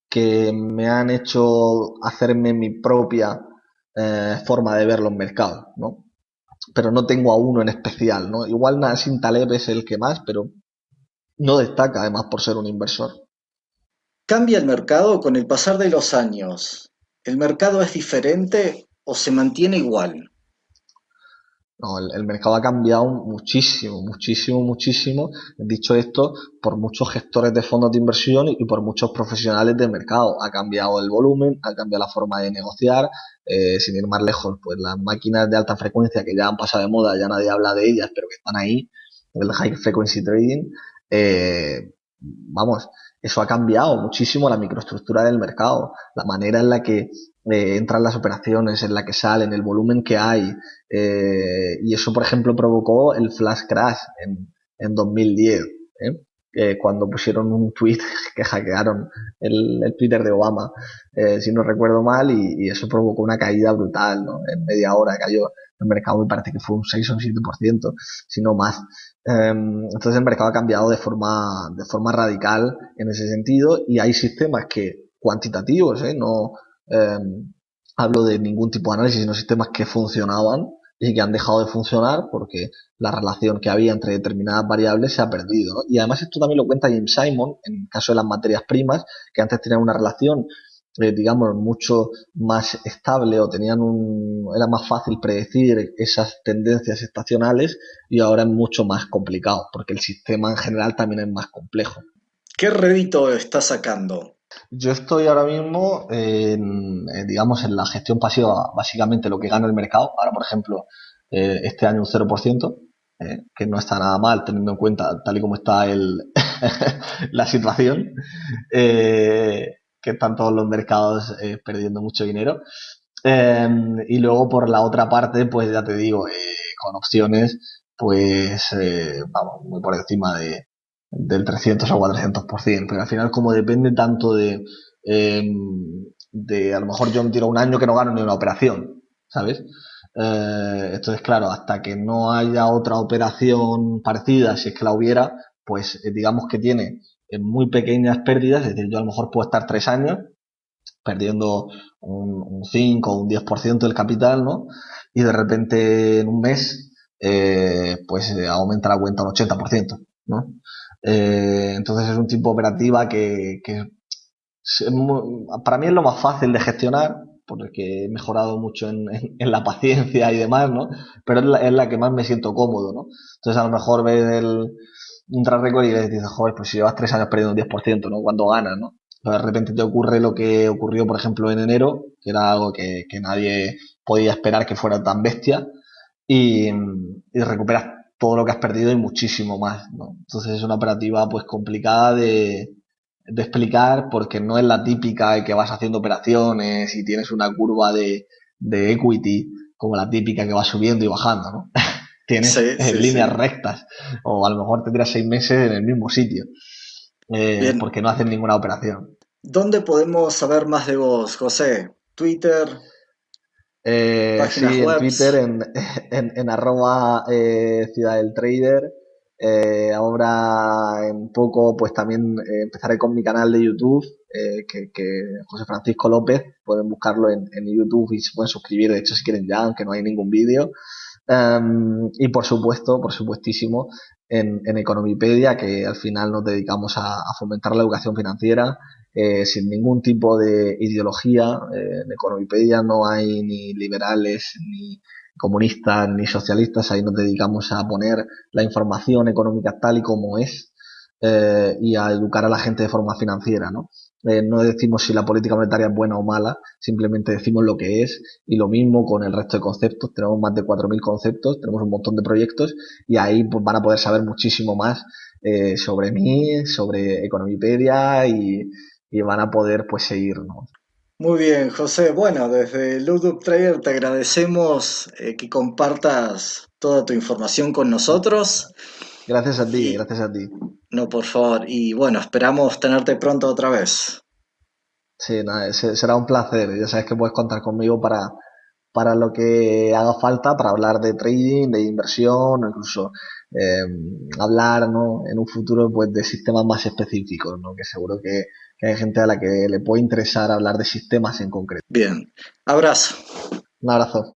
que me han hecho hacerme mi propia forma de ver los mercados, ¿no? Pero no tengo a uno en especial, ¿no? Igual Nassim Taleb es el que más, pero no destaca además por ser un inversor. ¿Cambia el mercado con el pasar de los años? ¿El mercado es diferente o se mantiene igual? No, el mercado ha cambiado muchísimo, muchísimo, muchísimo. Dicho esto, por muchos gestores de fondos de inversión y por muchos profesionales del mercado. Ha cambiado el volumen, ha cambiado la forma de negociar. Sin ir más lejos, pues las máquinas de alta frecuencia que ya han pasado de moda, ya nadie habla de ellas, pero que están ahí, el high frequency trading, vamos, eso ha cambiado muchísimo la microestructura del mercado, la manera en la que entran las operaciones, en la que salen, el volumen que hay, y eso, por ejemplo, provocó el flash crash en 2010, ¿eh? Cuando pusieron un tweet que hackearon el Twitter de Obama, si no recuerdo mal, y eso provocó una caída brutal, ¿no? En media hora cayó el mercado, me parece que fue un 6 o un 7%, si no más. Entonces el mercado ha cambiado de forma radical en ese sentido, y hay sistemas que cuantitativos, no eh, hablo de ningún tipo de análisis, sino sistemas que funcionaban y que han dejado de funcionar porque la relación que había entre determinadas variables se ha perdido, ¿no? Y además esto también lo cuenta James Simon en el caso de las materias primas, que antes tenían una relación, digamos, mucho más estable o era más fácil predecir esas tendencias estacionales y ahora es mucho más complicado porque el sistema en general también es más complejo. ¿Qué rédito está sacando? Yo estoy ahora mismo digamos, en la gestión pasiva, básicamente lo que gana el mercado. Ahora, por ejemplo, este año un 0%, que no está nada mal teniendo en cuenta tal y como está la situación, que están todos los mercados perdiendo mucho dinero. Eh, y luego por la otra parte, pues ya te digo, con opciones, pues vamos, muy por encima del 300 o 400%, pero al final como depende tanto eh, de a lo mejor yo me tiro un año que no gano ni una operación, ¿sabes? Entonces, claro, hasta que no haya otra operación parecida, si es que la hubiera, pues digamos que tiene muy pequeñas pérdidas, es decir, yo a lo mejor puedo estar 3 años perdiendo un 5 o un 10% del capital, ¿no? Y de repente en un mes, pues aumenta la cuenta un 80%, ¿no? Entonces es un tipo de operativa que para mí es lo más fácil de gestionar, porque he mejorado mucho en la paciencia y demás, ¿no? Pero es la que más me siento cómodo, ¿no? Entonces a lo mejor ves un track record y dices, joder, pues si llevas 3 años perdiendo un 10%, ¿no? Cuando ganas, ¿no? Pero de repente te ocurre lo que ocurrió, por ejemplo, en enero, que era algo que nadie podía esperar que fuera tan bestia, y recuperas todo lo que has perdido y muchísimo más, ¿no? Entonces es una operativa pues complicada de explicar porque no es la típica de que vas haciendo operaciones y tienes una curva de equity como la típica que va subiendo y bajando, ¿no? Tienes Sí, sí, líneas sí. rectas o a lo mejor tendrás 6 meses en el mismo sitio Bien. porque no haces ninguna operación. ¿Dónde podemos saber más de vos, José? Twitter, páginas Sí, en Twitter, webs. en arroba Ciudad del Trader. Ahora en poco pues también empezaré con mi canal de YouTube, que José Francisco López, pueden buscarlo en YouTube y se pueden suscribir, de hecho si quieren ya, aunque no hay ningún vídeo. Y por supuesto, por supuestísimo, en Economipedia, que al final nos dedicamos a fomentar la educación financiera sin ningún tipo de ideología. En Economipedia no hay ni liberales, ni comunistas, ni socialistas. Ahí nos dedicamos a poner la información económica tal y como es y a educar a la gente de forma financiera, ¿no? No decimos si la política monetaria es buena o mala, simplemente decimos lo que es y lo mismo con el resto de conceptos. Tenemos más de 4.000 conceptos, tenemos un montón de proyectos y ahí pues, van a poder saber muchísimo más sobre mí, sobre Economipedia y van a poder pues seguirnos. Muy bien, José. Bueno, desde Ludwig Trader te agradecemos que compartas toda tu información con nosotros. Gracias a ti, Y gracias a ti. no, por favor. Y bueno, esperamos tenerte pronto otra vez. Sí, nada, será un placer. Ya sabes que puedes contar conmigo para lo que haga falta, para hablar de trading, de inversión, o incluso eh, hablar, ¿no? En un futuro pues de sistemas más específicos, ¿no? Que seguro que hay gente a la que le puede interesar hablar de sistemas en concreto. Bien. Abrazo. Un abrazo.